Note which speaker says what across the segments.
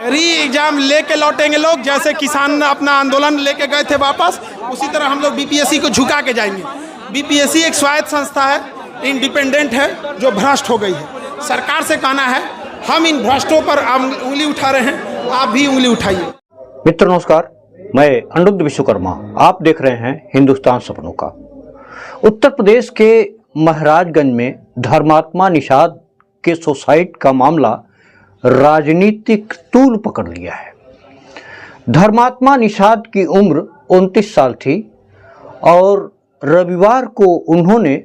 Speaker 1: री एग्जाम लेके लौटेंगे लोग, जैसे किसान अपना आंदोलन लेके गए थे वापस, उसी तरह हम लोग बीपीएससी को झुका के जाएंगे। बीपीएससी एक स्वायत्त संस्था है, इंडिपेंडेंट है, जो भ्रष्ट हो गई है। सरकार से कहना है, हम इन भ्रष्टों पर उंगली उठा रहे हैं, आप भी उंगली उठाइए।
Speaker 2: मित्र नमस्कार, मैं अनिरुद्ध विश्वकर्मा, आप देख रहे हैं हिंदुस्तान सपनों का। उत्तर प्रदेश के महाराजगंज में धर्मात्मा निषाद के सुसाइड का मामला राजनीतिक तूल पकड़ लिया है। धर्मात्मा निषाद की उम्र 29 साल थी और रविवार को उन्होंने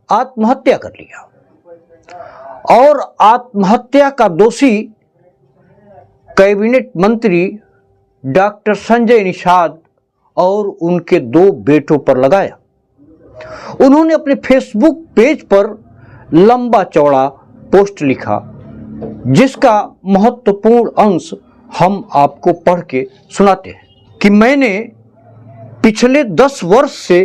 Speaker 2: आत्महत्या कर लिया और आत्महत्या का दोषी कैबिनेट मंत्री डॉक्टर संजय निषाद और उनके 2 बेटों पर लगाया। उन्होंने अपने फेसबुक पेज पर लंबा चौड़ा पोस्ट लिखा, जिसका महत्वपूर्ण अंश हम आपको पढ़ के सुनाते हैं कि मैंने पिछले 10 वर्ष से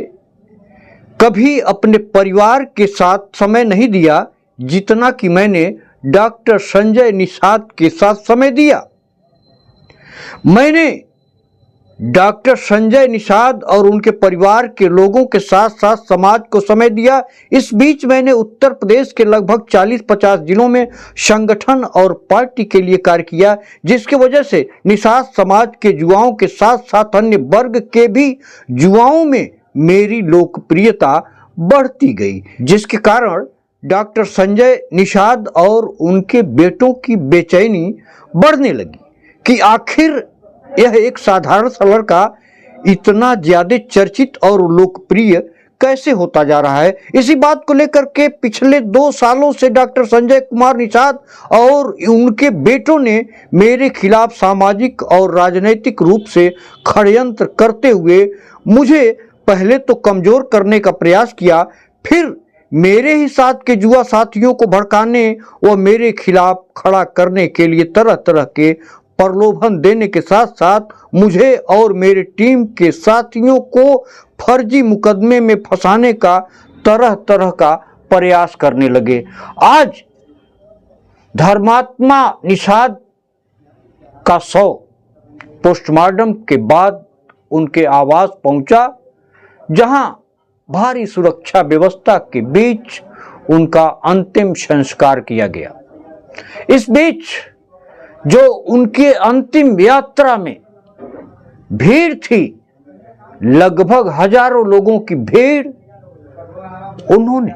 Speaker 2: कभी अपने परिवार के साथ समय नहीं दिया जितना कि मैंने डॉक्टर संजय निषाद के साथ समय दिया। मैंने डॉक्टर संजय निषाद और उनके परिवार के लोगों के साथ साथ समाज को समय दिया। इस बीच मैंने उत्तर प्रदेश के लगभग 40-50 जिलों में संगठन और पार्टी के लिए कार्य किया, जिसकी वजह से निषाद समाज के युवाओं के साथ साथ अन्य वर्ग के भी युवाओं में मेरी लोकप्रियता बढ़ती गई, जिसके कारण डॉक्टर संजय निषाद और उनके बेटों की बेचैनी बढ़ने लगी कि आखिर यह एक साधारण सा लड़का इतना ज्यादा चर्चित और लोकप्रिय कैसे होता जा रहा है। इसी बात को लेकर के पिछले 2 सालों से डॉक्टर संजय कुमार निषाद और उनके बेटों ने मेरे खिलाफ सामाजिक और राजनीतिक रूप से षड्यंत्र करते हुए मुझे पहले तो कमजोर करने का प्रयास किया, फिर मेरे ही साथ के युवा साथियों को भड़काने व मेरे खिलाफ खड़ा करने के लिए तरह तरह के प्रलोभन देने के साथ साथ मुझे और मेरे टीम के साथियों को फर्जी मुकदमे में फंसाने का तरह तरह का प्रयास करने लगे। आज धर्मात्मा निषाद का शव पोस्टमार्टम के बाद उनके आवास पहुंचा, जहां भारी सुरक्षा व्यवस्था के बीच उनका अंतिम संस्कार किया गया। इस बीच जो उनके अंतिम यात्रा में भीड़ थी, लगभग हजारों लोगों की भीड़, उन्होंने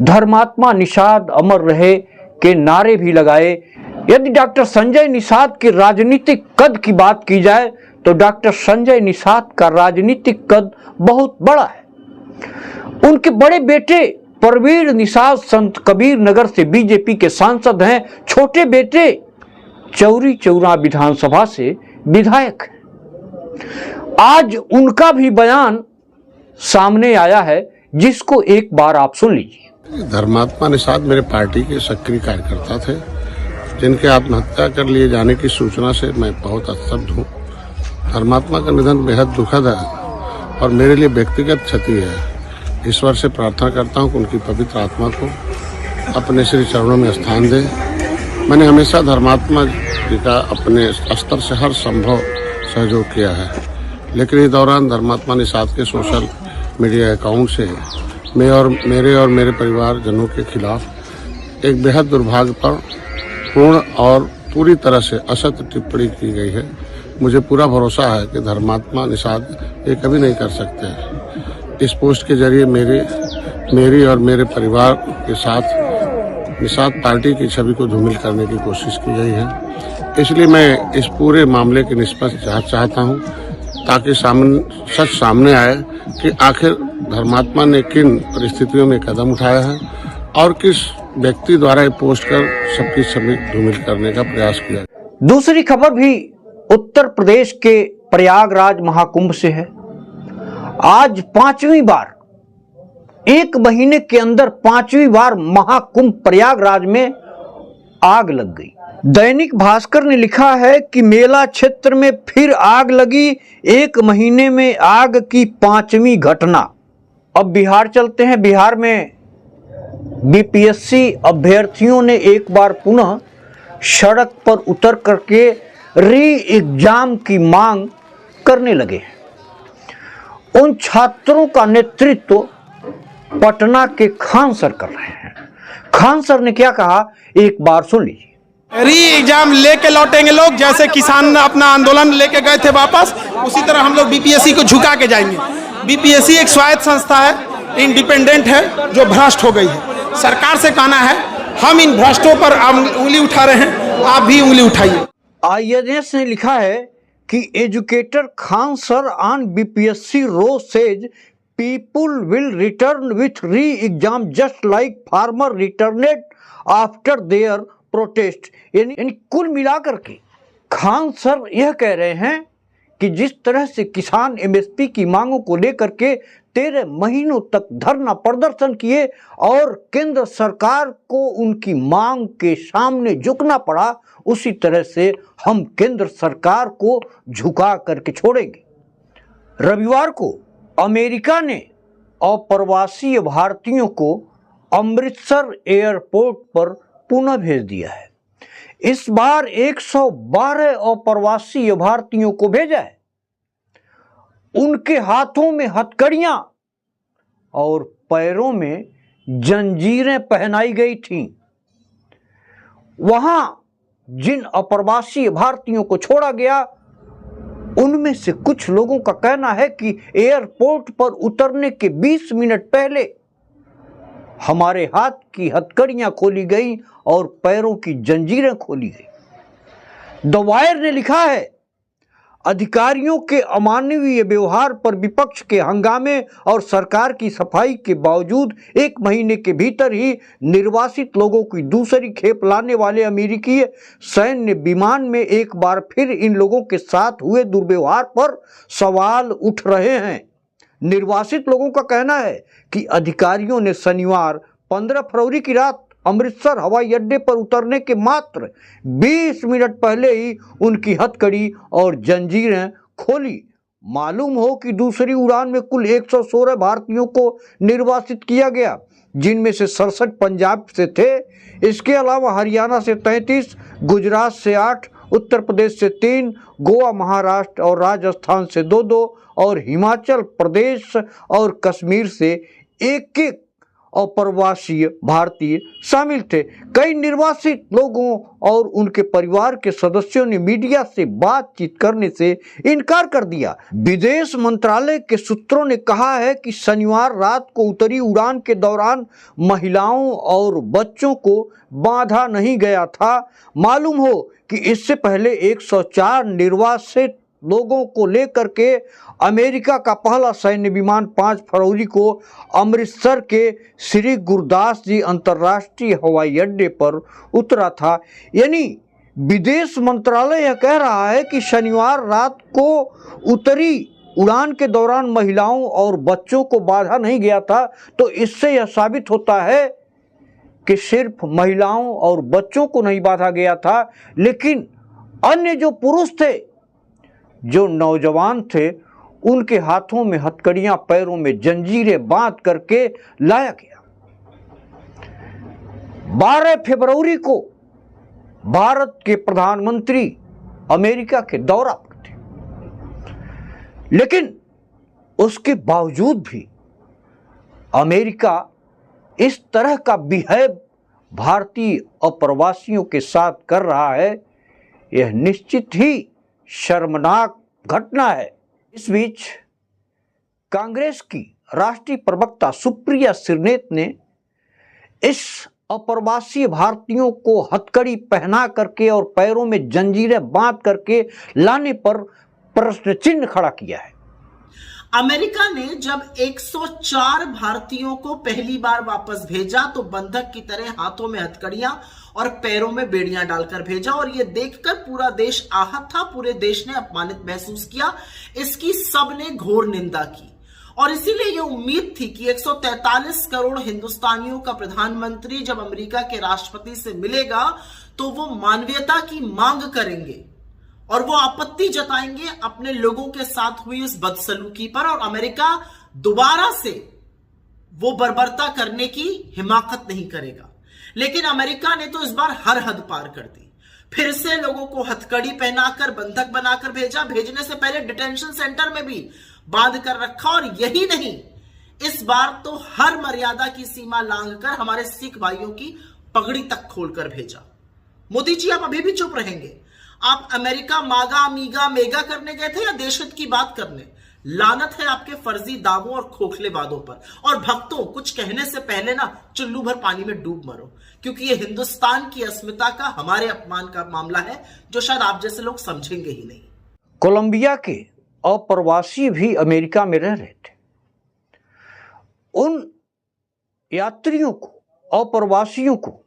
Speaker 2: धर्मात्मा निषाद अमर रहे के नारे भी लगाए। यदि डॉक्टर संजय निषाद के राजनीतिक कद की बात की जाए तो डॉक्टर संजय निषाद का राजनीतिक कद बहुत बड़ा है। उनके बड़े बेटे परवीर निषाद संत कबीर नगर से बीजेपी के सांसद हैं। छोटे बेटे चौरी चौरा विधानसभा से विधायक हैं। आज उनका भी बयान सामने आया है, जिसको एक बार आप सुन लीजिए।
Speaker 3: धर्मात्मा निषाद मेरे पार्टी के सक्रिय कार्यकर्ता थे, जिनके आत्महत्या कर लिए जाने की सूचना से मैं बहुत स्तब्ध हूँ। धर्मात्मा का निधन बेहद दुखद है और मेरे लिए व्यक्तिगत क्षति है। ईश्वर से प्रार्थना करता हूँ कि उनकी पवित्र आत्मा को अपने श्री चरणों में स्थान दे। मैंने हमेशा धर्मात्मा जी का अपने स्तर से हर संभव सहयोग किया है, लेकिन इस दौरान धर्मात्मा निषाद के सोशल मीडिया अकाउंट से मेरे और मेरे परिवारजनों के खिलाफ एक बेहद दुर्भाग्यपूर्ण और पूरी तरह से असत्य टिप्पणी की गई है। मुझे पूरा भरोसा है कि धर्मात्मा निषाद ये कभी नहीं कर सकते। इस पोस्ट के जरिए मेरी और मेरे परिवार के साथ निषाद पार्टी की छवि को धूमिल करने की कोशिश की गई है। इसलिए मैं इस पूरे मामले की निष्पक्ष जांच चाहता हूं, ताकि सच सामने आए कि आखिर धर्मात्मा ने किन परिस्थितियों में कदम उठाया है और किस व्यक्ति द्वारा ये पोस्ट कर सबकी छवि धूमिल करने का प्रयास किया।
Speaker 2: दूसरी खबर भी उत्तर प्रदेश के प्रयागराज महाकुंभ से है। आज 5वीं बार, 1 महीने के अंदर 5वीं बार महाकुंभ प्रयागराज में आग लग गई। दैनिक भास्कर ने लिखा है कि मेला क्षेत्र में फिर आग लगी, 1 महीने में आग की 5वीं घटना। अब बिहार चलते हैं। बिहार में बीपीएससी अभ्यर्थियों ने एक बार पुनः सड़क पर उतर करके री एग्जाम की मांग करने लगे। उन छात्रों का नेतृत्व पटना के खान सर कर रहे हैं। खान सर ने क्या कहा, एक बार सुन लीजिए।
Speaker 1: री एग्जाम लेके लौटेंगे लोग, जैसे किसान अपना आंदोलन लेके गए थे वापस, उसी तरह हम लोग बीपीएससी को झुका के जाएंगे। बीपीएससी एक स्वायत्त संस्था है, इंडिपेंडेंट है, जो भ्रष्ट हो गई है। सरकार से कहना है, हम इन भ्रष्टों पर उंगली उठा रहे हैं, आप भी उंगली उठाइए।
Speaker 2: INS ने लिखा है कि educator Khan sir on BPSC row says people will return with re exam just like farmer returned after their protest. यानी कुल मिलाकर के खान सर यह कह रहे हैं कि जिस तरह से किसान MSP की मांगों को लेकर के 13 महीनों तक धरना प्रदर्शन किए और केंद्र सरकार को उनकी मांग के सामने झुकना पड़ा, उसी तरह से हम केंद्र सरकार को झुका करके छोड़ेंगे। रविवार को अमेरिका ने अप्रवासी भारतीयों को अमृतसर एयरपोर्ट पर पुनः भेज दिया है। इस बार 112 अप्रवासी भारतीयों को भेजा है। उनके हाथों में हथकड़ियां और पैरों में जंजीरें पहनाई गई थीं। वहां जिन अप्रवासी भारतीयों को छोड़ा गया, उनमें से कुछ लोगों का कहना है कि एयरपोर्ट पर उतरने के 20 मिनट पहले हमारे हाथ की हथकड़ियां खोली गई और पैरों की जंजीरें खोली गई। द वायर ने लिखा है, अधिकारियों के अमानवीय व्यवहार पर विपक्ष के हंगामे और सरकार की सफाई के बावजूद 1 महीने के भीतर ही निर्वासित लोगों की दूसरी खेप लाने वाले अमेरिकी सैन्य विमान में एक बार फिर इन लोगों के साथ हुए दुर्व्यवहार पर सवाल उठ रहे हैं। निर्वासित लोगों का कहना है कि अधिकारियों ने शनिवार 15 फरवरी की रात अमृतसर हवाई अड्डे पर उतरने के मात्र 20 मिनट पहले ही उनकी हथकड़ी और जंजीरें खोली। मालूम हो कि दूसरी उड़ान में कुल 116 भारतीयों को निर्वासित किया गया, जिनमें से 67 पंजाब से थे। इसके अलावा हरियाणा से 33, गुजरात से 8, उत्तर प्रदेश से 3, गोवा, महाराष्ट्र और राजस्थान से 2-2 और हिमाचल प्रदेश और कश्मीर से 1-1 अप्रवासी भारतीय शामिल थे। कई निर्वासित लोगों और उनके परिवार के सदस्यों ने मीडिया से बातचीत करने से इनकार कर दिया। विदेश मंत्रालय के सूत्रों ने कहा है कि शनिवार रात को उतरी उड़ान के दौरान महिलाओं और बच्चों को बांधा नहीं गया था। मालूम हो कि इससे पहले 104 निर्वासित लोगों को लेकर के अमेरिका का पहला सैन्य विमान 5 फरवरी को अमृतसर के श्री गुरुदास जी अंतर्राष्ट्रीय हवाई अड्डे पर उतरा था। यानी विदेश मंत्रालय यह कह रहा है कि शनिवार रात को उतरी उड़ान के दौरान महिलाओं और बच्चों को बांधा नहीं गया था। तो इससे यह साबित होता है कि सिर्फ महिलाओं और बच्चों को नहीं बांधा गया था, लेकिन अन्य जो पुरुष थे, जो नौजवान थे, उनके हाथों में हथकड़ियां, पैरों में जंजीरें बांध करके लाया गया। 12 फरवरी को भारत के प्रधानमंत्री अमेरिका के दौरा पर थे, लेकिन उसके बावजूद भी अमेरिका इस तरह का बिहेव भारतीय अप्रवासियों के साथ कर रहा है, यह निश्चित ही शर्मनाक घटना है। इस बीच कांग्रेस की राष्ट्रीय प्रवक्ता सुप्रिया श्रीनेत ने इस अप्रवासी भारतीयों को हथकड़ी पहना करके और पैरों में जंजीरें बांध करके लाने पर प्रश्न चिन्ह खड़ा किया है।
Speaker 4: अमेरिका ने जब 104 भारतीयों को पहली बार वापस भेजा तो बंधक की तरह हाथों में हथकड़ियां और पैरों में बेड़ियां डालकर भेजा, और यह देखकर पूरा देश आहत था, पूरे देश ने अपमानित महसूस किया। इसकी सबने घोर निंदा की और इसीलिए यह उम्मीद थी कि 143 करोड़ हिंदुस्तानियों का प्रधानमंत्री जब अमेरिका के राष्ट्रपति से मिलेगा तो वो मानवीयता की मांग करेंगे और वो आपत्ति जताएंगे अपने लोगों के साथ हुई इस बदसलूकी पर, और अमेरिका दोबारा से वो बर्बरता करने की हिमाकत नहीं करेगा। लेकिन अमेरिका ने तो इस बार हर हद पार कर दी। फिर से लोगों को हथकड़ी पहनाकर बंधक बनाकर भेजा, भेजने से पहले डिटेंशन सेंटर में भी बांध कर रखा, और यही नहीं, इस बार तो हर मर्यादा की सीमा लांघकर हमारे सिख भाइयों की पगड़ी तक खोलकर भेजा। मोदी जी, आप अभी भी चुप रहेंगे? आप अमेरिका मागा मीगा मेगा करने गए थे या देश हित की बात करने? लानत है आपके फर्जी दावों और खोखले वादों पर। और भक्तों, कुछ कहने से पहले ना चुल्लू भर पानी में डूब मरो, क्योंकि ये हिंदुस्तान की अस्मिता का, हमारे अपमान का मामला है, जो शायद आप जैसे लोग समझेंगे ही नहीं।
Speaker 2: कोलंबिया के अप्रवासी भी अमेरिका में रह रहे थे। उन यात्रियों को, अप्रवासियों को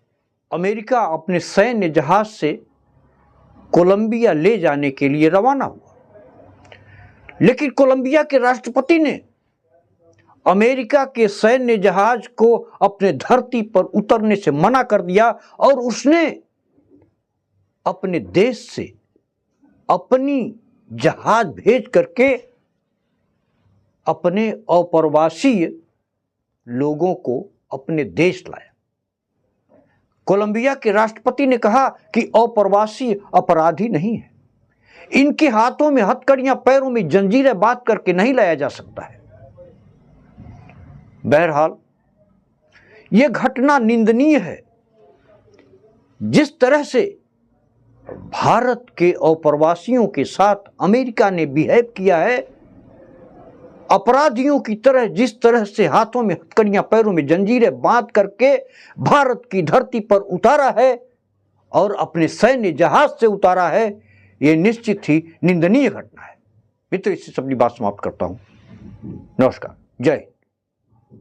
Speaker 2: अमेरिका अपने सैन्य जहाज से कोलंबिया ले जाने के लिए रवाना हुआ, लेकिन कोलंबिया के राष्ट्रपति ने अमेरिका के सैन्य जहाज को अपने धरती पर उतरने से मना कर दिया और उसने अपने देश से अपनी जहाज भेज करके अपने अप्रवासी लोगों को अपने देश लाया। कोलंबिया के राष्ट्रपति ने कहा कि अप्रवासी अपराधी नहीं है, इनके हाथों में हथकड़ियां, पैरों में जंजीरें बांध करके नहीं लाया जा सकता है। बहरहाल यह घटना निंदनीय है। जिस तरह से भारत के अप्रवासियों के साथ अमेरिका ने बिहेव किया है, अपराधियों की तरह जिस तरह से हाथों में हथकड़ियां, पैरों में जंजीरें बांध करके भारत की धरती पर उतारा है और अपने सैन्य जहाज से उतारा है, यह निश्चित ही निंदनीय घटना है। मित्र, इससे अपनी बात समाप्त करता हूं। नमस्कार, जय।